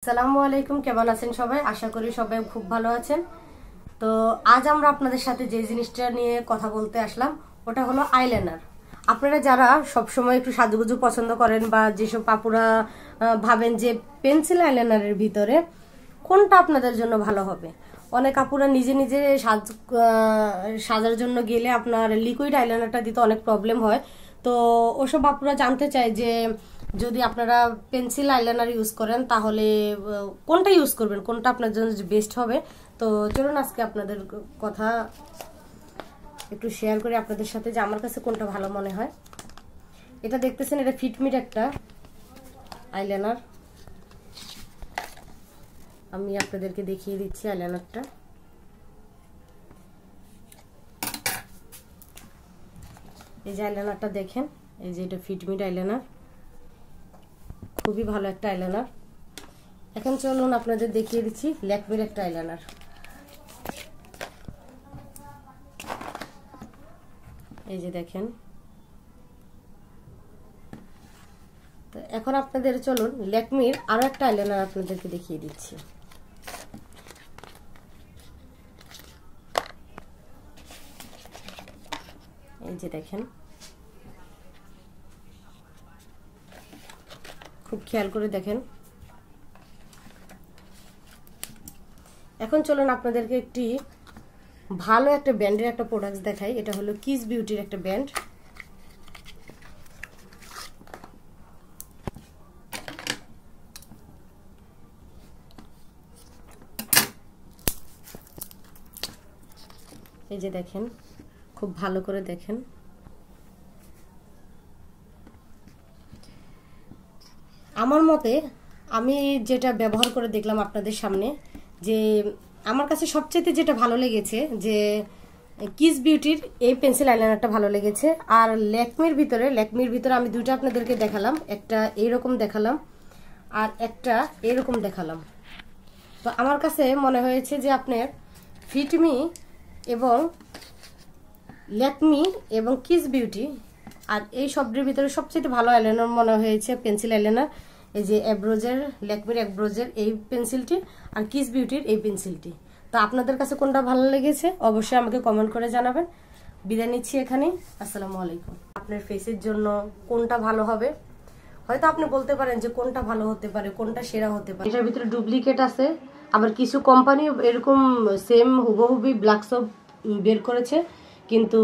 আসসালামু আলাইকুম, কেমন আছেন সবাই? আশা করি সবাই খুব ভালো আছেন। তো আজ আমরা আপনাদের সাথে যে জিনিসটা নিয়ে কথা বলতে আসলাম ওটা হলো আইলাইনার। আপনারা যারা সবসময় একটু সাজুগুজু পছন্দ করেন বা যেসব আপুরা ভাবেন যে পেন্সিল আইলাইনারের ভিতরে কোনটা আপনাদের জন্য ভালো হবে, অনেক আপুরা নিজে নিজে সাজার জন্য গেলে আপনার লিকুইড আইলাইনারটা দিতে অনেক প্রবলেম হয়। তো ওসব আপুরা জানতে চায় যে যদি আপনারা পেন্সিল আইলাইনার ইউজ করেন তাহলে কোনটা ইউজ করবেন, কোনটা আপনার জন্য বেস্ট হবে। তো চলুন আজকে আপনাদের কথা একটু শেয়ার করি আপনাদের সাথে যে আমার কাছে কোনটা ভালো মনে হয়। এটা দেখতেছেন, এটা ফিটমির একটা আইলাইনার। আমি আপনাদেরকে দেখিয়ে দিচ্ছি আইলাইনারটা। এই যে আইলাইনারটা দেখেন, এই যে এটা ফিটমির আইলাইনার, খুবই ভালো একটা আইলাইনার। এখন চলুন আপনাদের দেখিয়ে দিচ্ছি ল্যাকমির একটা আইলাইনার। এই যে দেখেন। তো এখন আপনাদের চলুন ল্যাকমির আরো একটা আইলাইনার আপনাদেরকে দেখিয়ে দিচ্ছি। এই যে দেখেন, খুব খেয়াল করে দেখেন। এখন চলুন আপনাদেরকে একটি ভালো একটা ব্র্যান্ডের একটা প্রোডাক্ট দেখাই। এটা হলো কিস বিউটির একটা ব্র্যান্ড। এই যে দেখেন, খুব ভালো করে দেখেন। আমার মতে আমি যেটা ব্যবহার করে দেখলাম আপনাদের সামনে, যে আমার কাছে সবচেয়ে যেটা ভালো লেগেছে যে কিস বিউটির এই পেন্সিল আইলাইনারটা ভালো লেগেছে। আর ল্যাকমির ভিতরে আমি দুইটা আপনাদেরকে দেখালাম, একটা এইরকম দেখালাম আর একটা এরকম দেখালাম। তো আমার কাছে মনে হয়েছে যে আপনার ফিটমি এবং ল্যাকমি এবং কিস বিউটি আর এই সবটির ভিতরে সবচেয়ে ভালো আইলাইনার মনে হয়েছে পেন্সিল আইলাইনার। এই যে ল্যাকমির অ্যাব্রোজের এই পেন্সিলটি আর কিস বিউটির এই পেন্সিলটি। তো আপনাদের কাছে কোনটা ভালো লেগেছে অবশ্যই আমাকে কমেন্ট করে জানাবেন। বিদায় নিচ্ছি এখানে। আসসালামু আলাইকুম। আপনার ফেসের জন্য কোনটা ভালো হবে, হয়তো আপনি বলতে পারেন যে কোনটা ভালো হতে পারে, কোনটা সেরা হতে পারে। এটার ভিতরে ডুপ্লিকেট আছে, আবার কিছু কোম্পানি এরকম সেম হুবহুবি ব্ল্যাক সপ বের করেছে, কিন্তু